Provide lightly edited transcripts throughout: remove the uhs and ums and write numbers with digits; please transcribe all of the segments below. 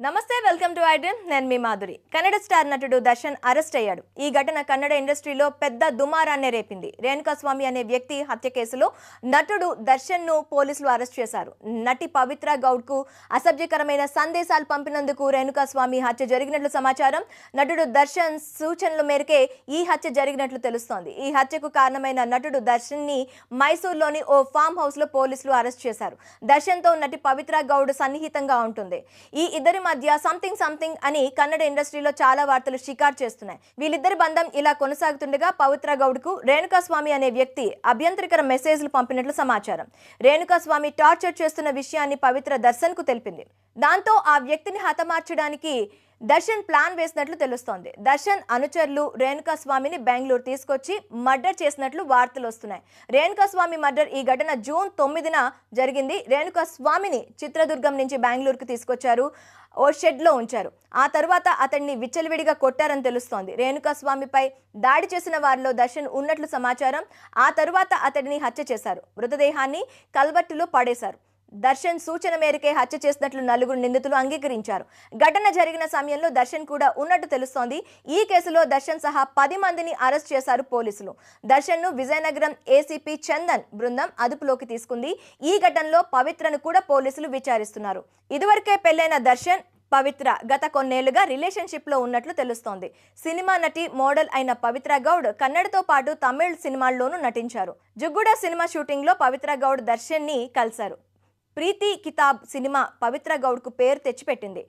నమస్తే welcome to iDream నేను మీ Madhuri. Kannada star నటుడు దర్శన్ అరెస్ట్ అయ్యాడు. ఈ ఘటన కన్నడ ఇండస్ట్రీలో పెద్ద దుమారాన్ని రేపింది. రేణుకాస్వామి అనే వ్యక్తి హత్య కేసులో నటుడు దర్శన్ ను పోలీసులు అరెస్ట్ చేశారు. నటి పవిత్ర గౌడ్ కు అసభ్యకరమైన సందేశాలు పంపినందుకు రేణుకాస్వామి హత్య జరిగినట్లు సమాచారం. నటుడు దర్శన్ సూచనల మేరకే ఈ హత్య జరిగినట్లు తెలుస్తోంది. ఈ హత్యకు కారణమైన నటుడు దర్శన్ ని మైసూర్లోని ఓ ఫామ్ హౌస్ లో పోలీసులు అరెస్ట్ చేశారు. దర్శన్ తో నటి పవిత్ర గౌడ్ సన్నిహితంగా ఉంటుంది. ఈ ఇద్దరి మధ్య సంథింగ్ అని కన్నడ ఇండస్ట్రీలో చాలా వార్తలు షికారు చేస్తున్నాయి. వీళ్ళిద్దరి బంధం ఇలా కొనసాగుతుండగా పవిత్ర గౌడ్ కు రేణుకాస్వామి అనే వ్యక్తి అభ్యంతరకర మెసేజ్లు పంపినట్లు సమాచారం. రేణుకాస్వామి టార్చర్ చేస్తున్న విషయాన్ని పవిత్ర దర్శన్ కు తెలిపింది. దాంతో ఆ వ్యక్తిని హతమార్చడానికి దర్శన్ ప్లాన్ వేసినట్లు తెలుస్తోంది. దర్శన్ అనుచరులు రేణుకాస్వామిని బెంగళూరు తీసుకొచ్చి మర్డర్ చేసినట్లు వార్తలు వస్తున్నాయి. రేణుకాస్వామి మర్డర్ ఈ ఘటన జూన్ 9న జరిగింది. రేణుకాస్వామిని చిత్రదుర్గం నుంచి బెంగళూరుకు తీసుకొచ్చారు. ఓ షెడ్ లో ఉంచారు. ఆ తర్వాత అతన్ని విచ్చలవిడిగా కొట్టారని తెలుస్తోంది. రేణుకాస్వామిపై దాడి చేసిన వారిలో దర్శన్ ఉన్నట్లు సమాచారం. ఆ తరువాత అతడిని హత్య చేశారు. మృతదేహాన్ని కల్వర్టులో పడేశారు. దర్శన్ సూచన మేరకే హత్య చేసినట్లు నలుగురు నిందితులు అంగీకరించారు. ఘటన జరిగిన సమయంలో దర్శన్ కూడా ఉన్నట్టు తెలుస్తోంది. ఈ కేసులో దర్శన్ సహా 10 మందిని అరెస్ట్ చేశారు పోలీసులు. దర్శన్ ను విజయనగరం ఏసీపీ చందన్ బృందం అదుపులోకి తీసుకుంది. ఈ ఘటనలో పవిత్రను కూడా పోలీసులు విచారిస్తున్నారు. ఇదివరకే పెళ్లైన దర్శన్ పవిత్ర గత కొన్నేళ్లుగా రిలేషన్షిప్ లో ఉన్నట్లు తెలుస్తోంది. సినిమా నటి మోడల్ అయిన పవిత్ర గౌడ్ కన్నడతో పాటు తమిళ్ సినిమాల్లోనూ నటించారు. జుగ్గుడ సినిమా షూటింగ్ లో పవిత్ర గౌడ్ దర్శన్ ని కలిశారు. ప్రీతి కితాబ్ సినిమా పవిత్ర గౌడ్ కు పేరు తెచ్చిపెట్టింది.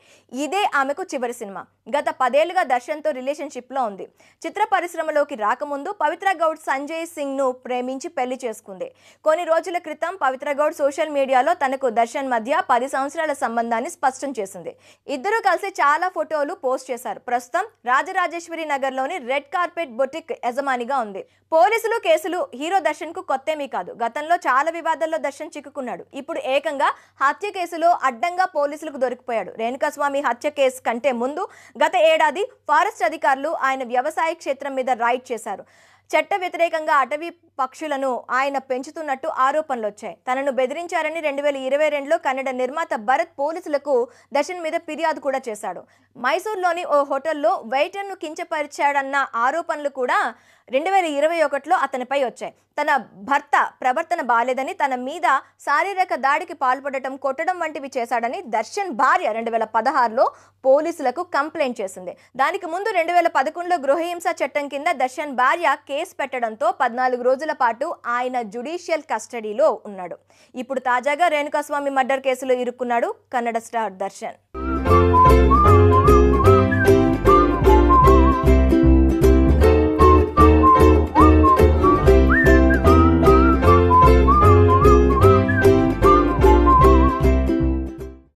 ఇదే ఆమెకు చివరి సినిమా. గత 10 ఏళ్లుగా దర్శన్ తో రిలేషన్షిప్ లో ఉంది. చిత్ర పరిశ్రమలోకి రాకముందు పవిత్ర గౌడ్ సంజయ్ సింగ్ ను ప్రేమించి పెళ్లి చేసుకుంది. కొన్ని రోజుల క్రితం పవిత్ర గౌడ్ సోషల్ మీడియాలో తనకు దర్శన్ మధ్య 10 సంవత్సరాల సంబంధాన్ని స్పష్టం చేసింది. ఇద్దరూ కలిసి చాలా ఫోటోలు పోస్ట్ చేశారు. ప్రస్తుతం రాజరాజేశ్వరి నగర్ లోని రెడ్ కార్పెట్ బొటిక్ యజమానిగా ఉంది. పోలీసులు కేసులు హీరో దర్శన్ కు కొత్తేమీ కాదు. గతంలో చాలా వివాదాల్లో దర్శన్ చిక్కుకున్నాడు. ఇప్పుడు ఏకంగా హత్య కేసులో అడ్డంగా పోలీసులకు దొరికిపోయాడు. రేణుకాస్వామి హత్య కేసు కంటే ముందు గత ఏడాది ఫారెస్ట్ అధికారులు ఆయన వ్యవసాయ క్షేత్రం మీద రైడ్ చేశారు. చట్ట వ్యతిరేకంగా అటవీ పక్షులను ఆయన పెంచుతున్నట్టు ఆరోపణలు వచ్చాయి. తనను బెదిరించారని 2022లో కన్నడ నిర్మాత భరత్ పోలీసులకు దర్శన్ మీద ఫిర్యాదు కూడా చేశాడు. మైసూర్లోని ఓ హోటల్లో వెయిటర్ను కించపరిచాడన్న ఆరోపణలు కూడా 2021లో అతనిపై వచ్చాయి. తన భర్త ప్రవర్తన బాలేదని, తన మీద శారీరక దాడికి పాల్పడటం, కొట్టడం వంటివి చేశాడని దర్శన్ భార్య 2016లో పోలీసులకు కంప్లైంట్ చేసింది. దానికి ముందు 2011లో గృహహింస చట్టం కింద దర్శన్ భార్య కేసు పెట్టడంతో 14 రోజుల పాటు ఆయన జ్యుడిషియల్ కస్టడీలో ఉన్నాడు. ఇప్పుడు తాజాగా రేణుకాస్వామి మర్డర్ కేసులో ఇరుక్కున్నాడు కన్నడ స్టార్ దర్శన్.